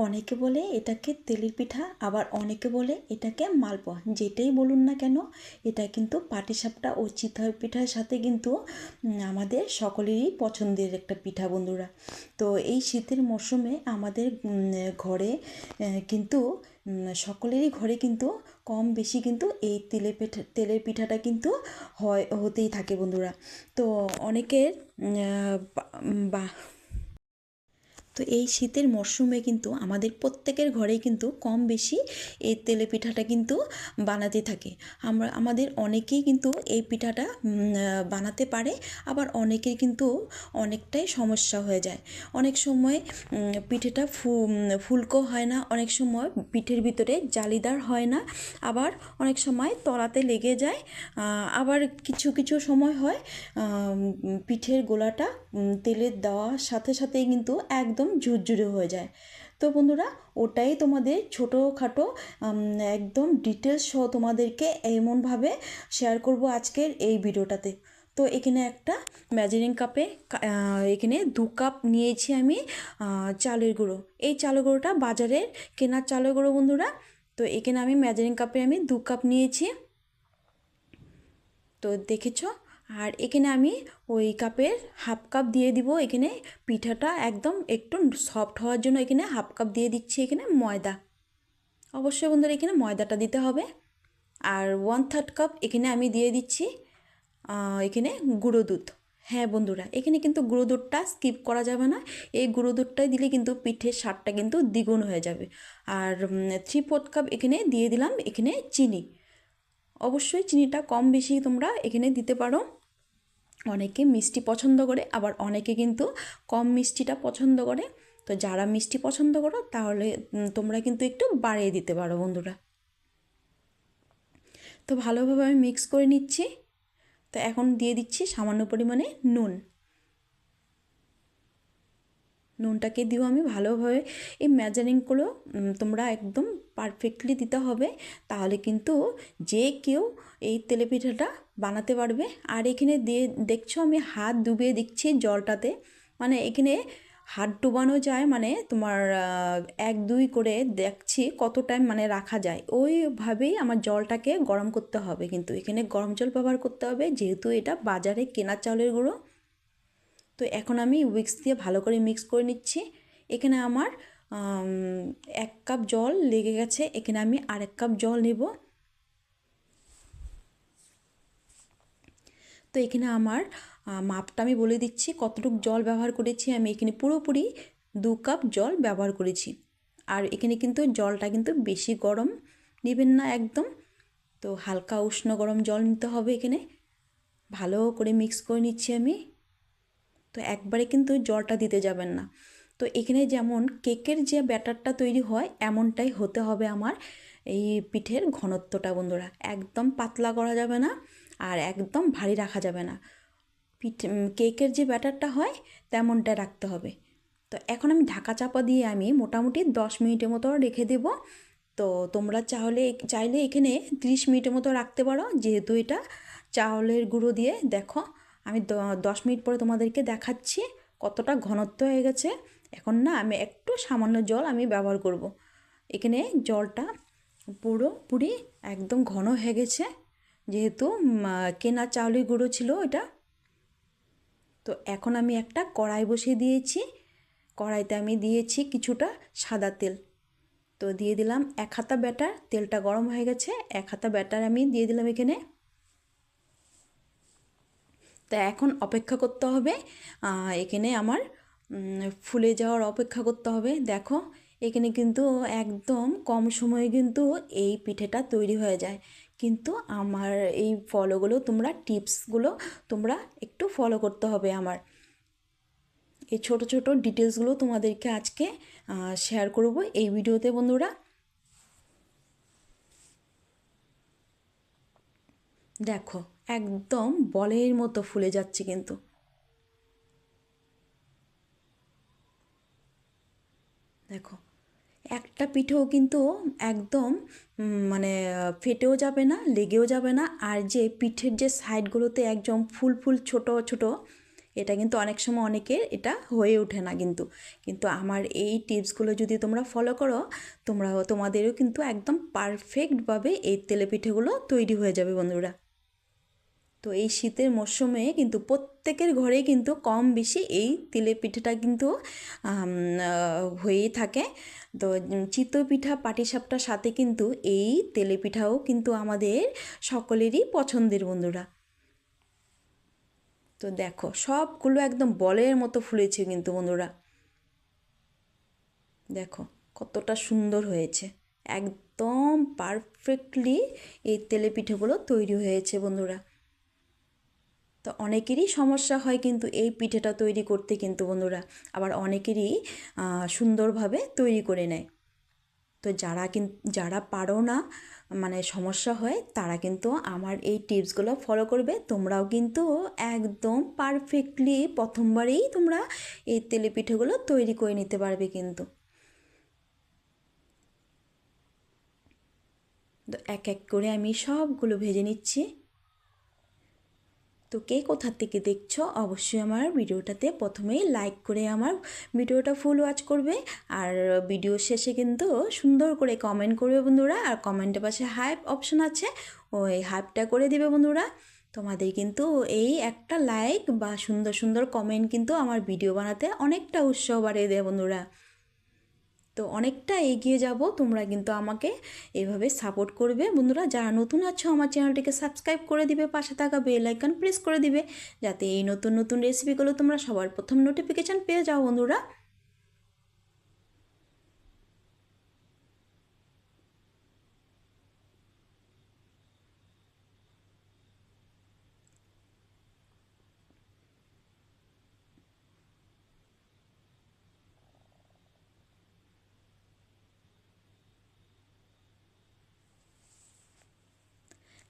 অনেকে বলে এটাকে তেলের পিঠা, আবার অনেকে বলে এটাকে মালপোয়া। যেটাই বলুন না কেন, এটা কিন্তু পাটিসাপটা ও চিতই পিঠার সাথে কিন্তু আমাদের সকলেরই পছন্দের একটা পিঠা বন্ধুরা। তো এই শীতের মরশুমে আমাদের ঘরে কিন্তু সকলেরই ঘরে কিন্তু কম বেশি কিন্তু এই তেলের পিঠাটা কিন্তু হতেই থাকে বন্ধুরা। তো অনেকের বা তো এই শীতের মরশুমে কিন্তু আমাদের প্রত্যেকের ঘরেই কিন্তু কম বেশি এই তেলে পিঠাটা কিন্তু বানাতে থাকে। আমাদের অনেকেই কিন্তু এই পিঠাটা বানাতে পারে, আবার অনেকের কিন্তু অনেকটাই সমস্যা হয়ে যায়। অনেক সময় পিঠেটা ফুলকো হয় না, অনেক সময় পিঠের ভিতরে জালিদার হয় না, আবার অনেক সময় তলাতে লেগে যায়, আবার কিছু কিছু সময় হয় পিঠের গোলাটা তেলের দেওয়ার সাথে সাথেই কিন্তু একদম ঝুরঝুরে হয়ে যায়। তো বন্ধুরা, ওটাই তোমাদের ছোটোখাটো একদম ডিটেলস সহ তোমাদেরকে এমনভাবে শেয়ার করব আজকের এই ভিডিওটাতে। তো এখানে একটা মেজারিং কাপে এখানে 2 কাপ নিয়েছি আমি চালের গুঁড়ো। এই চালের গুঁড়োটা বাজারের কেনার চালের গুঁড়ো বন্ধুরা। তো এখানে আমি মেজারিং কাপে আমি 2 কাপ নিয়েছি, তো দেখেছো। আর এখানে আমি ওই কাপের হাফ কাপ দিয়ে দিব এখানে পিঠাটা একদম একটু সফট হওয়ার জন্য এখানে হাফ কাপ দিয়ে দিচ্ছি এখানে ময়দা। অবশ্যই বন্ধুরা এখানে ময়দাটা দিতে হবে। আর 1/3 কাপ এখানে আমি দিয়ে দিচ্ছি এখানে গুঁড়ো দুধ। হ্যাঁ বন্ধুরা, এখানে কিন্তু গুঁড়ো দুধটা স্কিপ করা যাবে না। এই গুঁড়ো দুধটাই দিলে কিন্তু পিঠের স্বাদটা কিন্তু দ্বিগুণ হয়ে যাবে। আর 3/4 কাপ এখানে দিয়ে দিলাম এখানে চিনি। অবশ্যই চিনিটা কম বেশি তোমরা এখানে দিতে পারো। অনেকে মিষ্টি পছন্দ করে, আবার অনেকে কিন্তু কম মিষ্টিটা পছন্দ করে। তো যারা মিষ্টি পছন্দ করো তাহলে তোমরা কিন্তু একটু বাড়িয়ে দিতে পারো বন্ধুরা। তো ভালোভাবে আমি মিক্স করে নিচ্ছি। তো এখন দিয়ে দিচ্ছি সামান্য পরিমাণে নুন। নুনটাকে দিও আমি ভালোভাবে। এই মেজারিংগুলো তোমরা একদম পারফেক্টলি দিতে হবে, তাহলে কিন্তু যে কেউ এই তেলেপিঠাটা বানাতে পারবে। আর এখানে দিয়ে দেখছো আমি হাত ডুবিয়ে দিচ্ছি জলটাতে, মানে এখানে হাত ডুবানো যায়, মানে তোমার 1-2 করে দেখছি কত টাইম মানে রাখা যায়, ওইভাবেই আমার জলটাকে গরম করতে হবে। কিন্তু এখানে গরম জল ব্যবহার করতে হবে, যেহেতু এটা বাজারে কেনা চালের গুঁড়ো। তো এখন আমি উইক্স দিয়ে ভালো করে মিক্স করে নিচ্ছি। এখানে আমার 1 কাপ জল লেগে গেছে, এখানে আমি আরেক কাপ জল নেব। তো এখানে আমার মাপটা আমি বলে দিচ্ছি কতটুকু জল ব্যবহার করেছি। আমি এখানে পুরোপুরি 2 কাপ জল ব্যবহার করেছি। আর এখানে কিন্তু জলটা কিন্তু বেশি গরম নেবেন না একদম, তো হালকা উষ্ণ গরম জল নিতে হবে। এখানে ভালো করে মিক্স করে নিচ্ছি আমি। তো একবারে কিন্তু জলটা দিতে যাবেন না। তো এখানে যেমন কেকের যে ব্যাটারটা তৈরি হয় এমনটাই হতে হবে আমার এই পিঠের ঘনত্বটা বন্ধুরা। একদম পাতলা করা যাবে না, আর একদম ভারী রাখা যাবে না। কেকের যে ব্যাটারটা হয় তেমনটা রাখতে হবে। তো এখন আমি ঢাকা চাপা দিয়ে আমি মোটামুটি 10 মিনিটের মতো রেখে দেব। তো তোমরা চাইলে এখানে 30 মিনিটের মতো রাখতে পারো, যেহেতু এটা চাউলের গুঁড়ো দিয়ে। দেখো আমি 10 মিনিট পরে তোমাদেরকে দেখাচ্ছি কতটা ঘনত্ব হয়ে গেছে। এখন না আমি একটু সামান্য জল আমি ব্যবহার করব। এখানে জলটা পুরোপুরি একদম ঘন হয়ে গেছে, যেহেতু কেনা চাউলের গুঁড়ো ছিল এটা। তো এখন আমি একটা কড়াই বসিয়ে দিয়েছি। কড়াইতে আমি দিয়েছি কিছুটা সাদা তেল। তো দিয়ে দিলাম 1 হাতা ব্যাটার। তেলটা গরম হয়ে গেছে, 1 হাতা ব্যাটার আমি দিয়ে দিলাম এখানে। তা এখন অপেক্ষা করতে হবে, এখানে আমার ফুলে যাওয়ার অপেক্ষা করতে হবে। দেখো এখানে কিন্তু একদম কম সময়ে কিন্তু এই পিঠেটা তৈরি হয়ে যায়। কিন্তু আমার এই টিপসগুলো তোমরা একটু ফলো করতে হবে। আমার এই ছোট ছোট ডিটেলসগুলো তোমাদেরকে আজকে শেয়ার করব এই ভিডিওতে বন্ধুরা। দেখো একদম বলের মতো ফুলে যাচ্ছে কিন্তু। দেখো একটা পিঠেও কিন্তু একদম মানে ফেটেও যাবে না, লেগেও যাবে না। আর যে পিঠের যে সাইডগুলোতে একদম ফুল ফুল ছোট ছোট, এটা কিন্তু অনেক সময় অনেকের এটা হয়ে ওঠে না কিন্তু কিন্তু আমার এই টিপসগুলো যদি তোমরা ফলো করো তোমাদেরও কিন্তু একদম পারফেক্টভাবে এই তেলেপিঠেগুলো তৈরি হয়ে যাবে বন্ধুরা। তো এই শীতের মরশুমে কিন্তু প্রত্যেকের ঘরেই কিন্তু কম বেশি এই তেলেপিঠেটা কিন্তু হয়েই থাকে। তো চিতই পিঠা পাটিসাপটার সাথে কিন্তু এই তেলেপিঠাও কিন্তু আমাদের সকলেরই পছন্দের বন্ধুরা। তো দেখো সবগুলো একদম বলের মতো ফুলেছে কিন্তু বন্ধুরা, দেখো কতটা সুন্দর হয়েছে, একদম পারফেক্টলি এই তেলেপিঠেগুলো তৈরি হয়েছে বন্ধুরা। তো অনেকেরই সমস্যা হয় কিন্তু এই পিঠেটা তৈরি করতে কিন্তু বন্ধুরা, আবার অনেকেরই সুন্দরভাবে তৈরি করে নেয়। তো যারা পারো না মানে সমস্যা হয় তারা কিন্তু আমার এই টিপসগুলো ফলো করবে, তোমরাও কিন্তু একদম পারফেক্টলি প্রথমবারেই তোমরা এই তেলেপিঠেগুলো তৈরি করে নিতে পারবে কিন্তু। তো এক এক করে আমি সবগুলো ভেজে নিচ্ছি। তো কে কোথা থেকে দেখছো অবশ্যই আমার ভিডিওটাতে প্রথমেই লাইক করে আমার ভিডিওটা ফুল ওয়াচ করবে, আর ভিডিও শেষে কিন্তু সুন্দর করে কমেন্ট করবে বন্ধুরা, আর কমেন্টের পাশে হাইপ অপশন আছে ওই হাইপটা করে দিবে বন্ধুরা। তোমাদের কিন্তু এই একটা লাইক বা সুন্দর সুন্দর কমেন্ট কিন্তু আমার ভিডিও বানাতে অনেকটা উৎসাহ বাড়িয়ে দেয় বন্ধুরা। তো অনেকটা এগিয়ে যাব, তোমরা কিন্তু আমাকে এভাবে সাপোর্ট করবে বন্ধুরা। যারা নতুন আছো আমার চ্যানেলটিকে সাবস্ক্রাইব করে দিবে, পাশে থাকা বেল আইকন প্রেস করে দিবে, যাতে এই নতুন নতুন রেসিপিগুলো তোমরা সবার প্রথম নোটিফিকেশান পেয়ে যাও বন্ধুরা।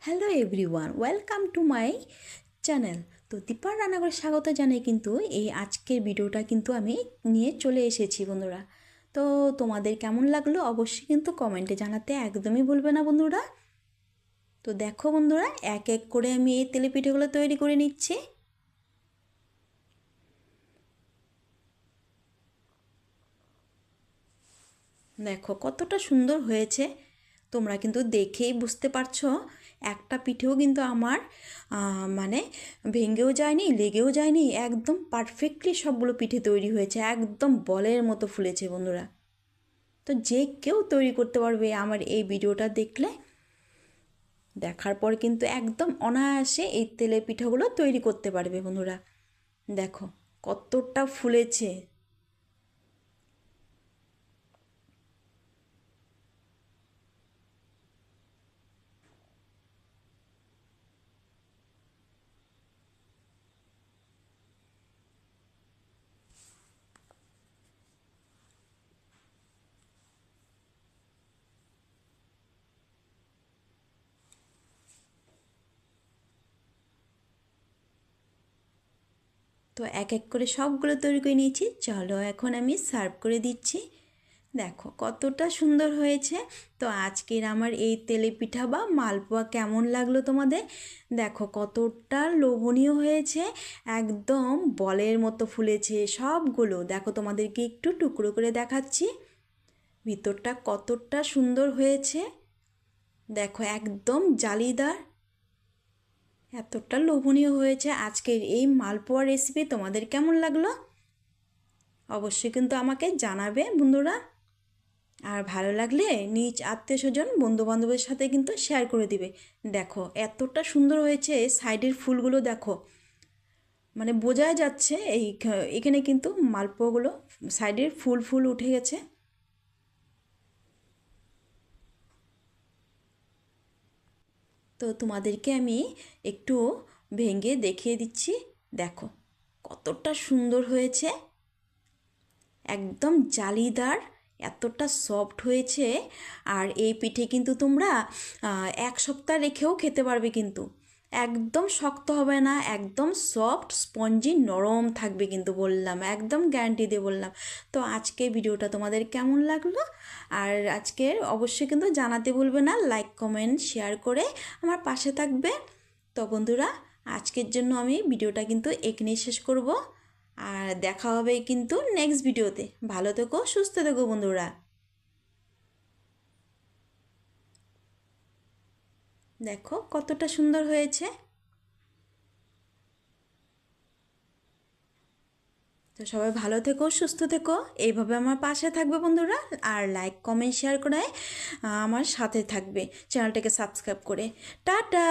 Hello everyone, welcome to my channel. তো দীপার রান্নাঘরে স্বাগত জানাই কিন্তু এই আজকের ভিডিওটা কিন্তু আমি নিয়ে চলে এসেছি বন্ধুরা। তো তোমাদের কেমন লাগলো অবশ্যই কিন্তু কমেন্টে জানাতে একদমই ভুলবে না বন্ধুরা। তো দেখো বন্ধুরা এক এক করে আমি এই তেলেপিঠেগুলো তৈরি করে নিচ্ছি। দেখো কতটা সুন্দর হয়েছে, তোমরা কিন্তু দেখেই বুঝতে পারছো একটা পিঠেও কিন্তু আমার মানে ভেঙেও যায়নি, লেগেও যায়নি, একদম পারফেক্টলি সবগুলো পিঠে তৈরি হয়েছে, একদম বলের মতো ফুলেছে বন্ধুরা। তো যে কেউ তৈরি করতে পারবে আমার এই ভিডিওটা দেখলে, দেখার পর কিন্তু একদম অনায়াসে এই তেলের পিঠাগুলো তৈরি করতে পারবে বন্ধুরা। দেখো কতটা ফুলেছে। তো এক এক করে সবগুলো তৈরি করে নিয়েছি, চলো এখন আমি সার্ভ করে দিচ্ছি। দেখো কতটা সুন্দর হয়েছে। তো আজকের আমার এই তেলে পিঠা বা মালপোয়া কেমন লাগলো তোমাদের? দেখো কতটা লোভনীয় হয়েছে, একদম বলের মতো ফুলেছে সবগুলো। দেখো তোমাদেরকে একটু টুকরো করে দেখাচ্ছি, ভিতরটা কতটা সুন্দর হয়েছে। দেখো একদম জালিদার, এতটা লোভনীয় হয়েছে আজকের এই মালপোয়া রেসিপি। তোমাদের কেমন লাগলো অবশ্যই কিন্তু আমাকে জানাবে বন্ধুরা, আর ভালো লাগলে নিজ আত্মীয় স্বজন বন্ধুবান্ধবের সাথে কিন্তু শেয়ার করে দিবে। দেখো এতটা সুন্দর হয়েছে, সাইডের ফুলগুলো দেখো, মানে বোঝাই যাচ্ছে এখানে কিন্তু মালপোয়াগুলো সাইডের ফুল ফুল উঠে গেছে। তো তোমাদেরকে আমি একটু ভেঙে দেখিয়ে দিচ্ছি, দেখো কতটা সুন্দর হয়েছে, একদম জালিদার, এতটা সফট হয়েছে। আর এই পিঠে কিন্তু তোমরা এক সপ্তাহ রেখেও খেতে পারবে কিন্তু, একদম শক্ত হবে না, একদম সফট স্পঞ্জি নরম থাকবে কিন্তু, বললাম একদম গ্যারান্টি দিয়ে বললাম। তো আজকে ভিডিওটা তোমাদের কেমন লাগলো আর আজকের অবশ্যই কিন্তু জানাতে ভুলবে না, লাইক কমেন্ট শেয়ার করে আমার পাশে থাকবে। তো বন্ধুরা আজকের জন্য আমি ভিডিওটা কিন্তু এখানেই শেষ করব। আর দেখা হবে কিন্তু নেক্সট ভিডিওতে। ভালো থেকো, সুস্থ থেকো বন্ধুরা। দেখো কতটা সুন্দর হয়েছে। তো সবাই ভালো থেকো, সুস্থ থেকো, এইভাবে আমার পাশে থাকবে বন্ধুরা। আর লাইক কমেন্ট শেয়ার করে আমার সাথে থাকবে, চ্যানেলটাকে সাবস্ক্রাইব করে। টাটা।